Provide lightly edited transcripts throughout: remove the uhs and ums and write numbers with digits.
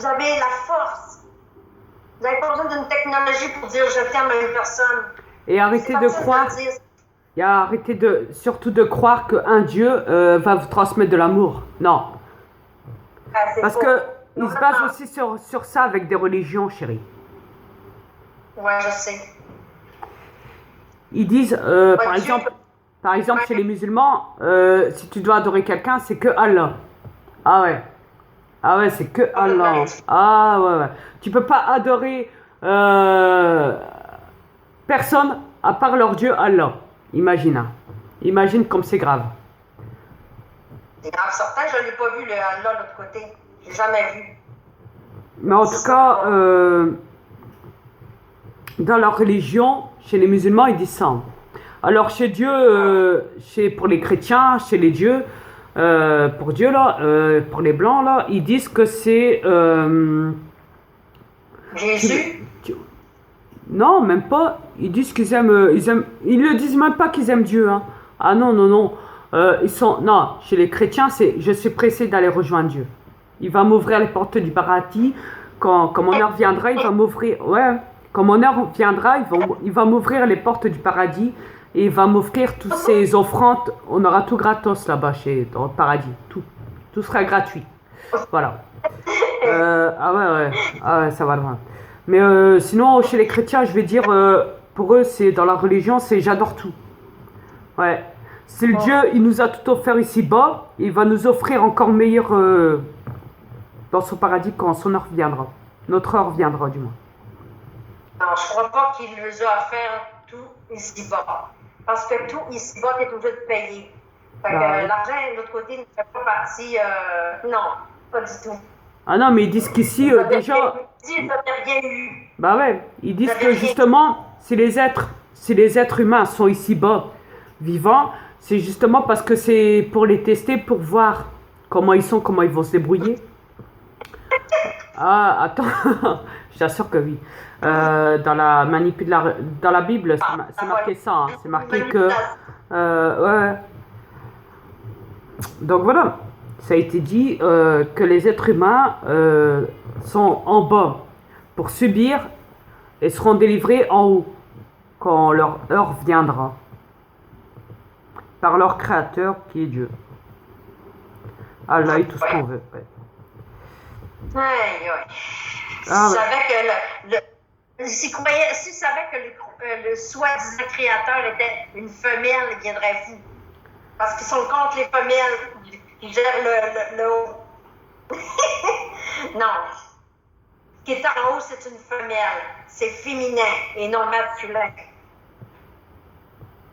Vous avez la force. Vous n'avez pas besoin d'une technologie pour dire je t'aime à une personne. Et arrêtez de croire, et arrêtez surtout de croire qu'un Dieu va vous transmettre de l'amour. Non. Parce que il se base aussi sur ça avec des religions, chérie. Ouais, je sais. Ils disent, par exemple, chez les musulmans, si tu dois adorer quelqu'un, c'est que Allah. Ah ouais. Ah ouais, c'est que Allah. Ah ouais. Tu peux pas adorer personne à part leur Dieu Allah. Imagine. Hein. Imagine comme c'est grave. C'est grave certain, je ne l'ai pas vu le Allah de l'autre côté. Je l'ai jamais vu. Mais en tout cas, dans leur religion, chez les musulmans, ils disent ça. Alors chez Dieu, pour les chrétiens, chez les dieux, pour Dieu là, pour les blancs là, ils disent que c'est Jésus. Non, même pas. Ils disent qu'ils aiment, ils le disent même pas qu'ils aiment Dieu. Hein. Ah non. Non, chez les chrétiens, c'est je suis pressé d'aller rejoindre Dieu. Il va m'ouvrir les portes du paradis. Quand mon heure viendra, il va m'ouvrir. Ouais, quand mon heure viendra, il va m'ouvrir les portes du paradis et il va m'offrir toutes ces offrandes. On aura tout gratos là-bas dans le paradis. Tout sera gratuit. Voilà. Ah ouais, ça va loin. Mais sinon, chez les chrétiens, je vais dire, pour eux, c'est dans la religion, c'est j'adore tout. Ouais. C'est le Dieu, il nous a tout offert ici-bas, il va nous offrir encore meilleur dans son paradis quand son heure viendra. Notre heure viendra, du moins. Non, je ne crois pas qu'il nous a offert tout ici-bas. Parce que tout ici-bas, tu es obligé de payer. Fait que l'argent, de l'autre côté, ne fait pas partie. Non, pas du tout. Ah non, mais ils disent qu'ici, déjà. Ils n'ont rien eu. Bah ouais, ils disent que justement, si les êtres humains sont ici-bas, vivants, c'est justement parce que c'est pour les tester, pour voir comment ils sont, comment ils vont se débrouiller. Ah, attends, je t'assure que oui. Dans la Bible, c'est marqué ça. Hein. C'est marqué que. Ouais. Donc voilà, ça a été dit que les êtres humains sont en bas pour subir et seront délivrés en haut quand leur heure viendra par leur créateur qui est Dieu. Allah et tout ce qu'on veut. Ouais. Si tu savais que le soi-disant créateur était une femelle, il viendrait fou. Parce qu'ils sont contre les femelles qui gèrent le haut. Non. Ce qui est en haut, c'est une femelle. C'est féminin et non masculin.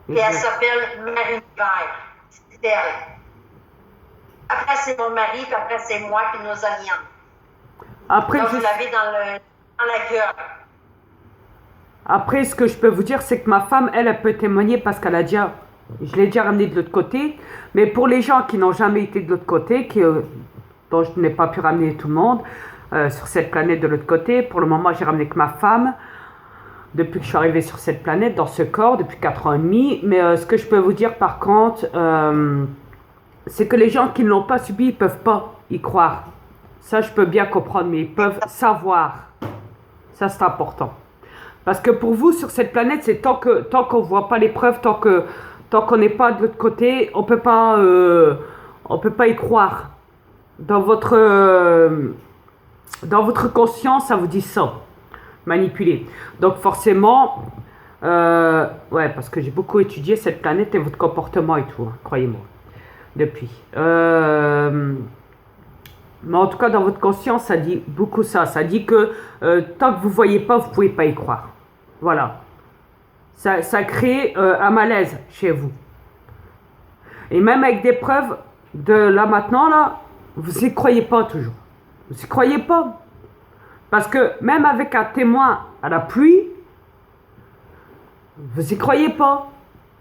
Et elle s'appelle Marie-Père. C'est elle. Après, c'est mon mari, puis après, c'est moi qui nous allions. Après, vous l'avez dans la gueule. Après, ce que je peux vous dire, c'est que ma femme, elle peut témoigner parce qu'elle a déjà... Je l'ai déjà ramenée de l'autre côté. Mais pour les gens qui n'ont jamais été de l'autre côté, dont je n'ai pas pu ramener tout le monde sur cette planète de l'autre côté, pour le moment, j'ai ramené que ma femme. Depuis que je suis arrivée sur cette planète, dans ce corps, depuis 4 ans et demi. Mais ce que je peux vous dire, par contre, c'est que les gens qui ne l'ont pas subi, ils ne peuvent pas y croire. Ça, je peux bien comprendre, mais ils peuvent savoir. Ça, c'est important. Parce que pour vous, sur cette planète, c'est tant qu'on ne voit pas les preuves, tant qu'on n'est pas de l'autre côté, on peut pas y croire. Dans votre conscience, ça vous dit ça. Manipuler. Donc forcément, ouais, parce que j'ai beaucoup étudié cette planète et votre comportement et tout, hein, croyez-moi, depuis. Mais en tout cas, dans votre conscience, ça dit beaucoup ça. Ça dit que tant que vous ne voyez pas, vous ne pouvez pas y croire. Voilà. Ça crée un malaise chez vous. Et même avec des preuves de là maintenant, là, vous n'y croyez pas toujours. Vous n'y croyez pas. Parce que même avec un témoin à la pluie, vous n'y croyez pas.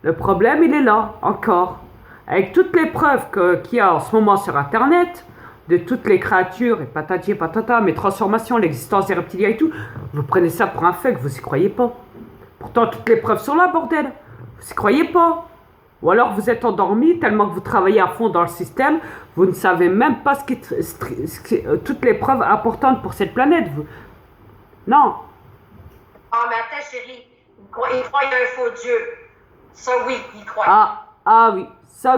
Le problème, il est là, encore. Avec toutes les preuves qu'il y a en ce moment sur Internet, de toutes les créatures, et patati et patata, mes transformations, l'existence des reptiliens et tout, vous prenez ça pour un fait que vous n'y croyez pas. Pourtant, toutes les preuves sont là, bordel. Vous n'y croyez pas. Ou alors vous êtes endormi tellement que vous travaillez à fond dans le système, vous ne savez même pas toutes les preuves importantes pour cette planète. Non. Ah, mais attends, chérie, il croit qu'il y a un faux Dieu. Ça, oui, il croit.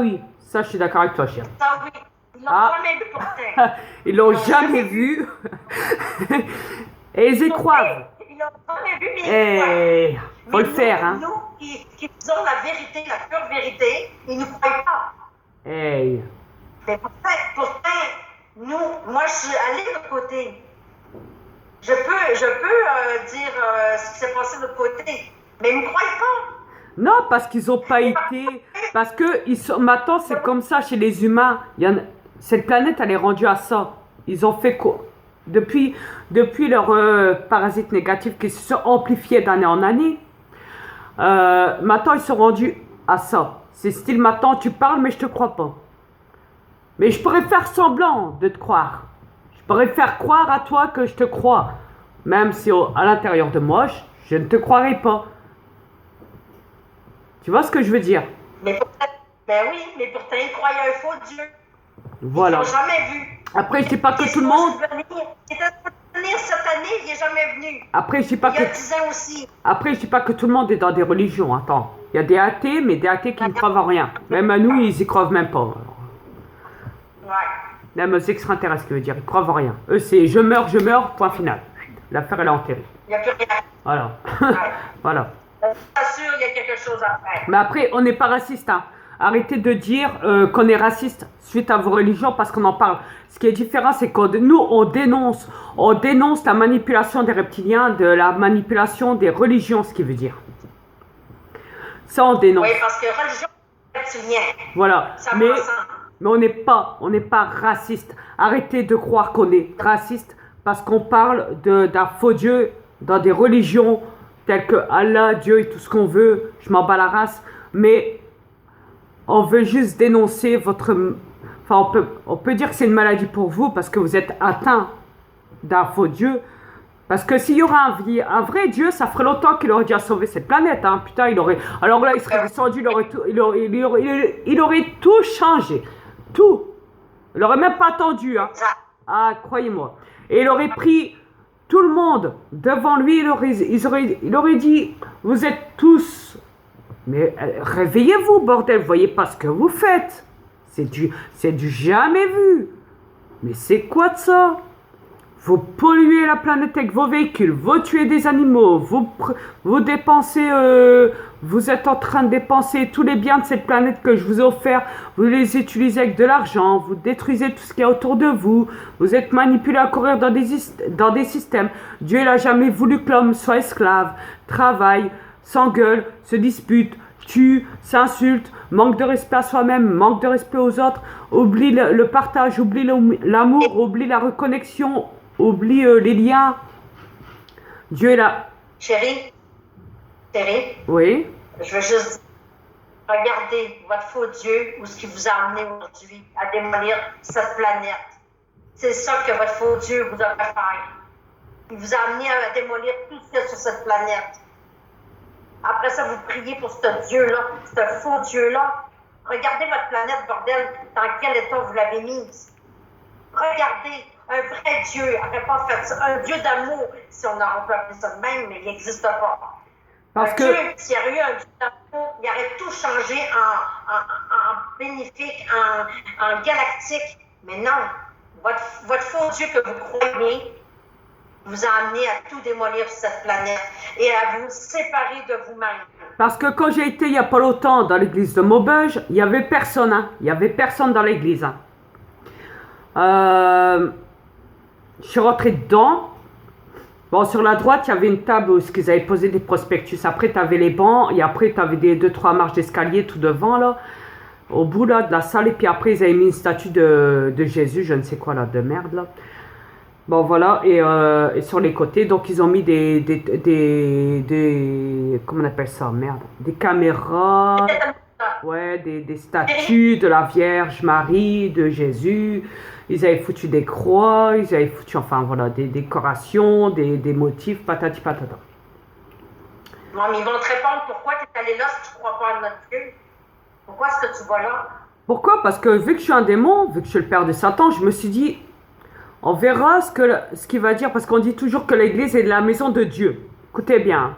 Oui, ça je suis d'accord avec toi, chérie. Ça, oui, ils l'ont jamais vu pourtant. Ils l'ont jamais vu. Et ils y croient. Ils l'ont jamais vu, mais ils croient. Faut le faire, hein. Nous qui disons la vérité, la pure vérité, ils ne nous croient pas. Hey. Mais pourtant, moi, je suis allée de l'autre côté. Je peux dire ce qui s'est passé de l'autre côté, mais ils ne me croient pas. Non, parce qu'ils n'ont pas été. Parce que maintenant, c'est comme ça chez les humains. Cette planète, elle est rendue à ça. Ils ont fait quoi? Depuis leurs parasites négatifs qui se sont amplifiés d'année en année, maintenant, ils sont rendus à ça. C'est style, maintenant, tu parles, mais je te crois pas. Mais je pourrais faire semblant de te croire. Je pourrais faire croire à toi que je te crois. Même si à l'intérieur de moi, je ne te croirais pas. Tu vois ce que je veux dire? Ben oui, mais pourtant, ils croient à un faux Dieu. Voilà. Ils l'ont jamais vu. Après, je dis pas que tout le monde... Il était venir cette année, il n'est jamais venu. Après, je dis pas il y a 10 ans aussi. Après, je dis pas que tout le monde est dans des religions. Attends. Il y a des athées, mais des athées qui ne croient à rien. Même à nous, ils y croient même pas. Ouais. Même aux extraterrestres, qui veut dire, ils croient à rien. Eux, c'est je meurs, point final. L'affaire, elle est enterrée. Il n'y a plus rien. Voilà. Ouais. Voilà. On s'assure, il y a quelque chose à faire. Mais après, on n'est pas raciste. Hein. Arrêtez de dire qu'on est raciste suite à vos religions parce qu'on en parle. Ce qui est différent, c'est que nous, on dénonce la manipulation des reptiliens, de la manipulation des religions, ce qui veut dire. Ça, on dénonce. Oui, parce que religion, reptilien. Voilà. Ça Mais on n'est pas raciste. Arrêtez de croire qu'on est raciste parce qu'on parle d'un faux Dieu dans des religions telles que Allah, Dieu et tout ce qu'on veut. Je m'en bats la race. Mais on veut juste dénoncer votre... Enfin, on peut dire que c'est une maladie pour vous parce que vous êtes atteint d'un faux Dieu. Parce que s'il y aura un vrai Dieu, ça ferait longtemps qu'il aurait déjà sauvé cette planète. Hein. Putain, il aurait... Alors là, il serait descendu, il aurait tout changé. Tout. Il n'aurait même pas attendu. Hein. Ah, croyez-moi. Et il aurait pris tout le monde devant lui. Il aurait dit, vous êtes tous... Mais réveillez-vous, bordel. Vous voyez pas ce que vous faites. C'est du jamais vu. Mais c'est quoi de ça? Vous polluez la planète avec vos véhicules, vous tuez des animaux, vous dépensez, vous êtes en train de dépenser tous les biens de cette planète que je vous ai offerts, vous les utilisez avec de l'argent, vous détruisez tout ce qui est autour de vous, vous êtes manipulé à courir dans des systèmes. Dieu n'a jamais voulu que l'homme soit esclave, travaille, s'engueule, se dispute, tue, s'insulte, manque de respect à soi-même, manque de respect aux autres, oublie le partage, oublie l'amour, oublie la reconnexion, oublie les liens. Dieu est là. Chérie, oui. Je veux juste regarder votre faux Dieu ou ce qui vous a amené aujourd'hui à démolir cette planète. C'est ça que votre faux Dieu vous a fait faire. Il vous a amené à démolir tout ce qu'il y a sur cette planète. Après ça, vous priez pour ce Dieu-là, ce faux Dieu-là. Regardez votre planète, bordel, dans quel état vous l'avez mise. Regardez, un vrai Dieu n'aurait pas fait ça. Un Dieu d'amour, si on peut appeler ça de même, mais il n'existe pas. Parce que... Dieu, s'il y avait eu un Dieu d'amour, il aurait tout changé en bénéfique, en galactique. Mais non, votre faux Dieu que vous croyez vous a amené à tout démolir sur cette planète et à vous séparer de vous-même. Parce que quand j'ai été il n'y a pas longtemps dans l'église de Maubeuge, il n'y avait personne. Hein. Il n'y avait personne dans l'église. Hein. Je suis rentré dedans. Bon, sur la droite, il y avait une table où ils avaient posé des prospectus. Après, tu avais les bancs. Et après, tu avais des 2-3 marches d'escalier tout devant, là. Au bout, là, de la salle. Et puis après, ils avaient mis une statue de Jésus, je ne sais quoi, là, de merde, là. Bon, voilà. Et sur les côtés, donc, ils ont mis des comment on appelle ça? Merde. Des caméras. Ouais, des statues de la Vierge Marie, de Jésus. Ils avaient foutu des croix, ils avaient foutu, enfin voilà, des décorations, des motifs, patati patata. Non, mais ils vont te répondre pourquoi tu es allé là si tu ne crois pas à notre Dieu. Pourquoi est-ce que tu vas là? Pourquoi? Parce que vu que je suis un démon, vu que je suis le père de Satan, je me suis dit, on verra ce qu'il va dire, parce qu'on dit toujours que l'église est la maison de Dieu. Écoutez bien.